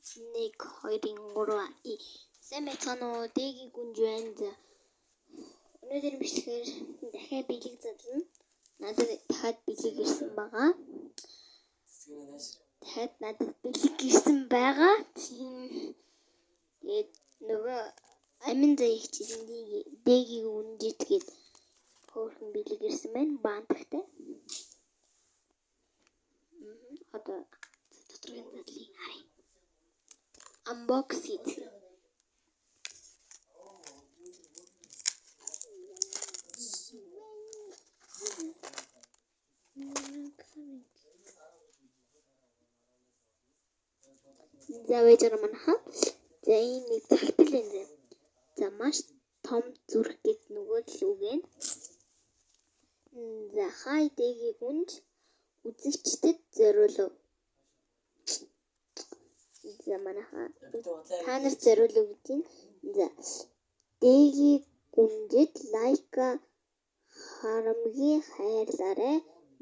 1, 2, 3. Сайн байцгаана уу? Дэгийн гүнж байна. За. Өнөөдөр бичлэгээр дахиад бэлэг задлана. Надад дахиад бэлэг ирсэн байгаа. Тэгээд нөгөө амин заяг чисэн дэгийн гүнжит гээд хөөрхөн бэлэг ирсэн байна. Баантахтай. Одоо доторгийн задлыг харъя. Unbox it. За байж байгаа манайха. За ийм нэг цагтл энэ. За маш том зүрх гэд нөгөө л үг ээ. За хай дэгийн гүнж үзэгчдэд зориулав. За манайха та нар зориулав гэж юм. За дэгийн гүнжид лайка харамгийн хайрлаарай.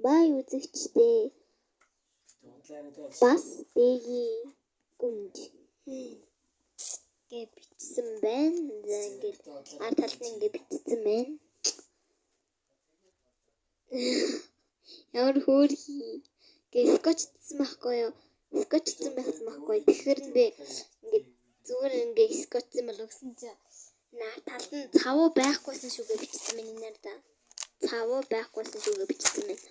Бай үзэгчдээ. Бас дэгийн гүнж гэ бичсэн байна. За ингээд ард талд нь ингээд бичсэн байна. Ямар хөөрхий. Гэ скотчдсан байхгүй юу? Скотчдсан байсан байхгүй. Тэгэхээр би ингээд зүгээр ингээд скотчсан бол өгсөн чи наа талд нь цавуу байхгүйсэн шүүгээ бичсэн байна энэ нар да. Цавуу байхгүйсэн шүүгээ бичсэн байна.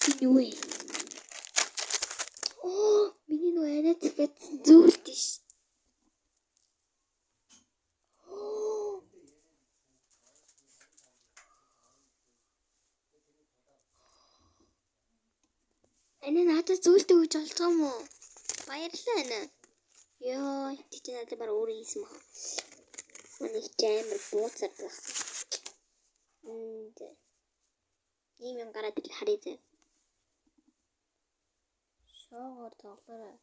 Энэ юу вэ? Миний нөө арай цэцэд зүйлт ш. Энэ надад зүйлтэй гэж болж байгаа юм уу? Баярлалаа нэ. Йоо, тийч надад баг өөр хийсэн маа. Манай чамэр бууцаад байх. Ийм юм гараад ир харъя зэ. Шоогоор тоглоорой.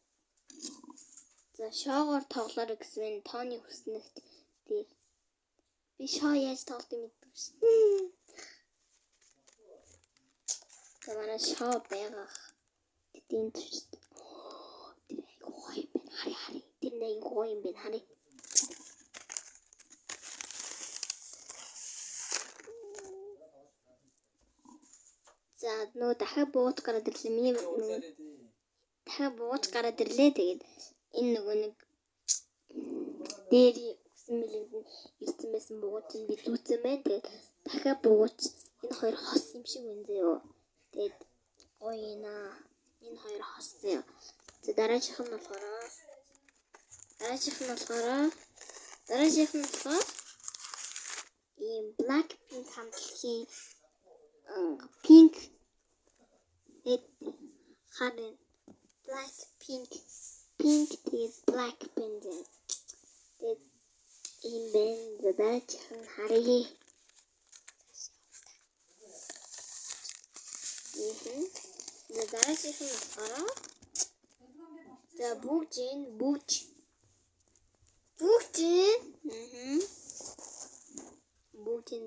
За шоогоор тоглоорой гэсэн тооны хүснэгт дээр. Би шоо яаж тоглох мэдгүй ш. За манай шоо байгаа. Тийм ч. Тэр гоё юм байна. Харъя. Тэр нэг гоё юм байна. Харъя. За нөө дахиад бууж гараад ирлээ. Миний дахиад бууж гараад ирлээ. Тэгээд энэ нөгөө нэг дээр үсэн мэлэнд ирсэн байсан бууж би зүүцэн байна. Тэгээд дахиад бууж энэ хоёр хос юм шиг байна зөө. Тэгээд гоё наа. Энэ хоёр хос зөө. За дараагийнх нь болохоор ийм Blackpink хамтлагийн Pink харын Blackpink тэгээд Blackpink тэгээд ийм бэн задаачих нь харъя. За дараагийнх нь болохоор за бүгж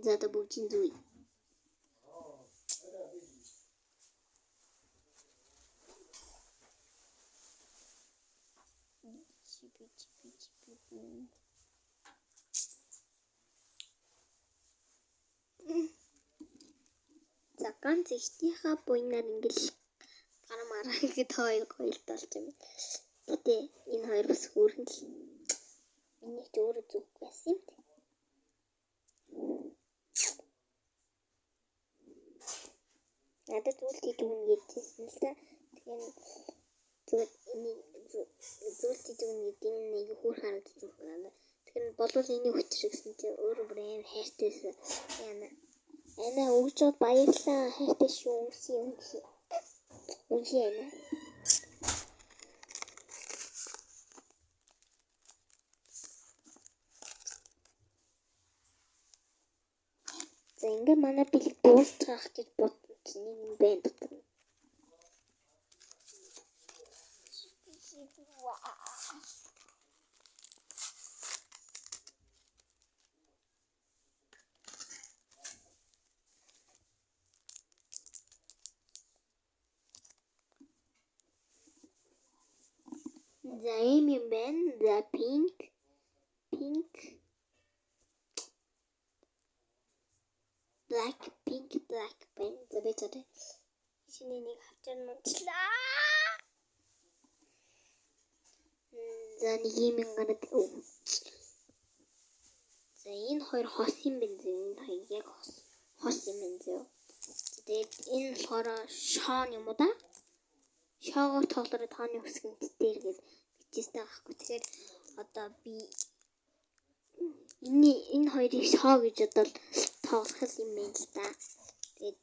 зада бүгжин зүй. За ганц ихнийхээ буйнаар ингээл гарамаараа гэд хоёр гоёлт болж юм. Гэтэ энэ хоёр бас хөөрхөн л. Энийг ч өөрөө зүг байсан юм. Надад зүйл хийж өгнө гэжсэн л та. Тэгэхээр зүгээр энийг зүйл хийж өгнө гэдэг нь нэг хөөр харагдсан байна. Тэгэхээр болвол энийг хүчрэх гэсэн чи өөрөө бүр амар хайртайсан. Яна өгчод баярлаа. Хайртай шүү. Үнси яна. За ингээ манай бэлэг дуусчих гэж бодсон нэг юм байна дотор. За ийм юм байна. За pink. Black байна. За би зөв. Шинэ нэг хавчаар нууцлаа. За нэг юм гараад. За энэ хоёр хос юм байна. Энэ хоёр яг хос юм байна. Тэгээд энэ болохоор шон юм уу да? Шоогоор тоглоод тооны үсгэнт дээр гээд бичээстэй байхгүй. Тэгэхээр одоо би энэ хоёрыг шоо гэж бодвол тоглох юм байна л да. Тэгээд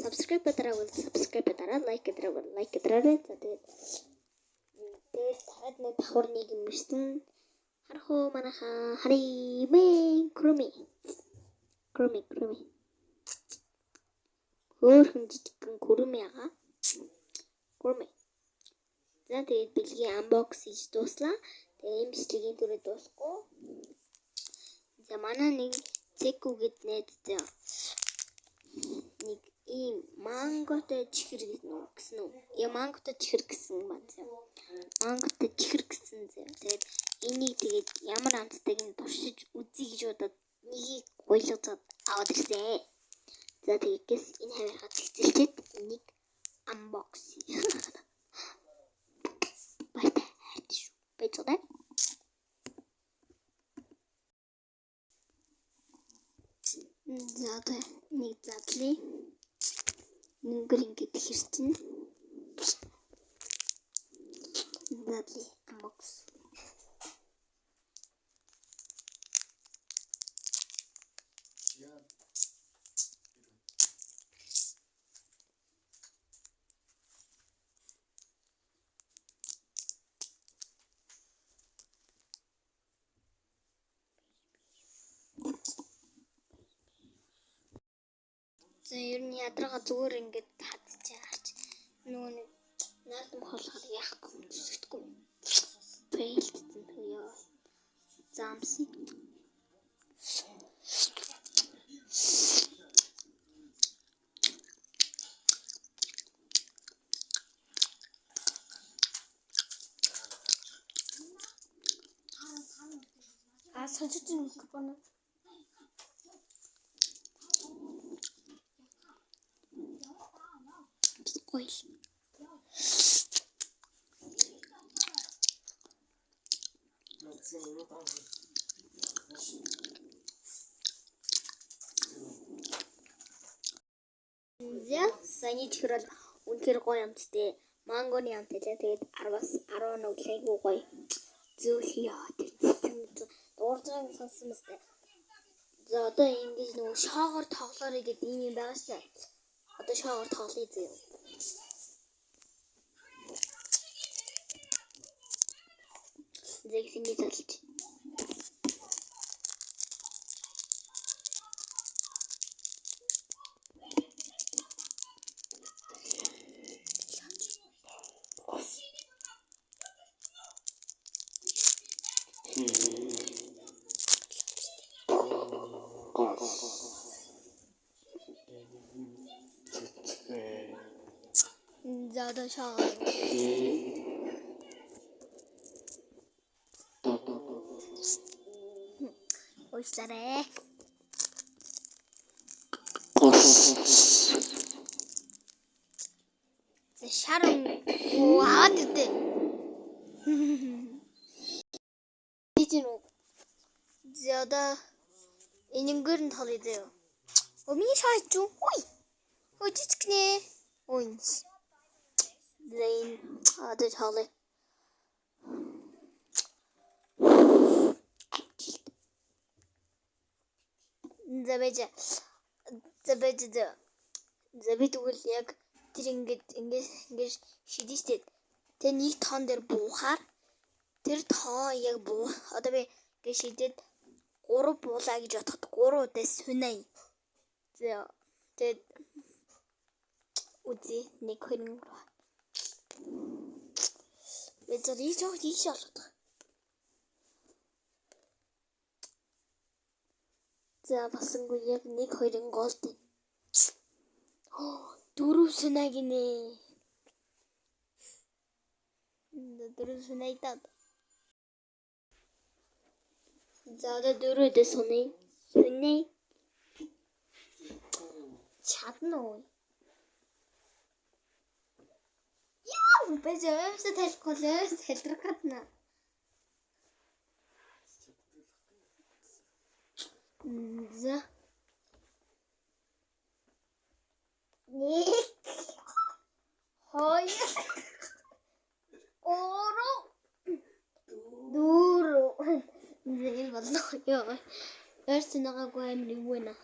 subscribe дараа, like дараа. За тэгээд таад нэг давхар нэг юм ирсэн. Харах уу манайхаа харъя крumi. Хөөхөн жижигхэн крumi ага. Крumi. За тэгээд бэлгийн unbox хийж дууслаа. Тэгээд энэ бичлэгийн түрээ дуусгүй. За манай нэг Зеку гэд найз зөө. Нэг ийм манготой чихэр гэсэн үү? Манготой чихэр гэсэн байна зөө. Манготой чихэр гэсэн зөө. Тэгээд энийг тэгээд ямар амттайг нь туршиж үзье гэж бодоод нэгийг гойлгоод аваад ирсэн. За тэгээс энэ хавирхад хэцэлчээд энийг unbox. Баяртай хайртай шүү. Баярлалаа. За одоо нэг задлаа. Нүгэр ингэж хэрчэн. Задлаа unbox. За ер нь ядрага зүгээр ингээд хатчих харч нөгөө нэг наадам хоолохоор яахгүй юм зүсгэдэггүй. Фейлдсэн ёо. Замси. Сонсож байгаа микрофон. Ой. За саяны чихрэл үнэхээр гоё амттай. Мангоны амттай. Тэгээд 10-аас 10 нүглэйгүй гоё. Зөөлхий яа. Дууржааг сонсон мэт. За одоо ингэж нөгөө шоогоор тоглоорой гэдэг юм байгаа шүү дээ. Одоо шоогоор тоглоё зөө. Зэгсэний залж. Зада шоогоор. Уучлаарай. За шарам аваад үдээ. Тийчнүү. За энэнгээр нь тоглоё зөө. Миний шаач юу? Ой. Өчичгнэ. Ой. Зэйн одоо тоглоё. Забэж тэгвэл яг тэр ингэж шидэж тээ. Тэ нэг тоон дээр буухаар тэр тоо яг буу. Одоо би гэж шидэд 3 буулаа гэж бодоход 3 удаа сүнэй. Тэгээд үгүй 1 2 3. Бид ийж болоод. За басангүй яг 1 2 голд. 4 сүнэ гинэ. Дөрөв sunay даа. За одоо дөрөвдөө sunay. Sunay. Чадна уу? Яа, бэж өвсө талхуулаас хэлрэх гадна. За. Нэг. Хоёр. Гурав. Дөрөв. Зээл болно. Яа. Эрсэнагаагүй амир юу вэ наа?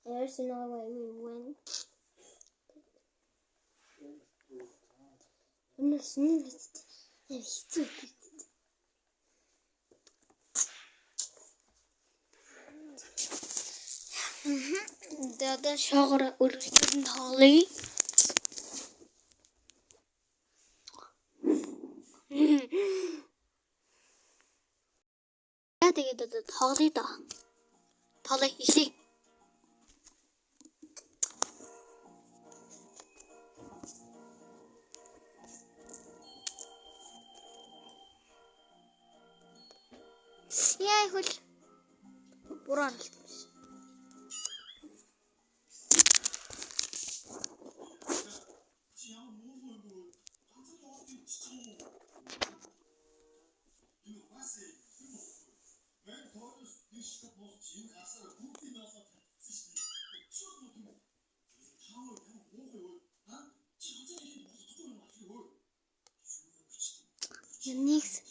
Эрсэнагаагүй юу вэ? Үнэхээр хэцүү. Тэгээд шоогоор өргөжлөн тоглоё. Тэгээд одоо тоглоё да. Тоглоё ихлий. Яа хөл. Буруу. Яникс.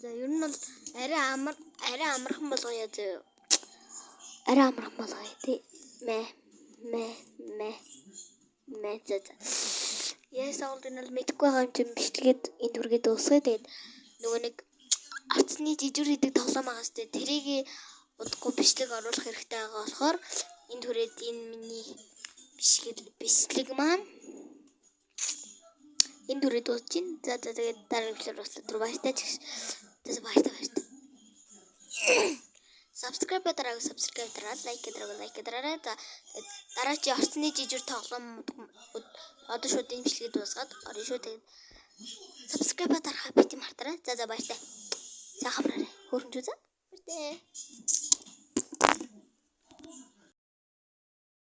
За ер нь бол арай амархан болгоё зөө. Арай амархан болгоё тий. Мэ за. Яс олдын л мэдгүй байгаа юм чинь бичлэгээд энэ түргээ дуусгая. Тэгээд нөгөө нэг атсны жижиг хийдэг тоглоом байгаа сте тэрийг удахгүй бичлэг оруулах хэрэгтэй байгаа болохоор энэ түрээд энэ миний бичлэг маань энэ түрээ дуусч байна. За тэгээд дараа бичлэг дуусах баяртай ч. За баяртай. Subscribe дараагаа subscribe дараад лайк дараарай. За дараагийн орцны жижиг тоглоом одоо шууд энэ бичлэгийг дуусгаад орё шүү. Тэгээд subscribe дарахаа бити мартаарай. За баяртай. Сайхан хараарай. Хөрөнгө үзье. Баяртай.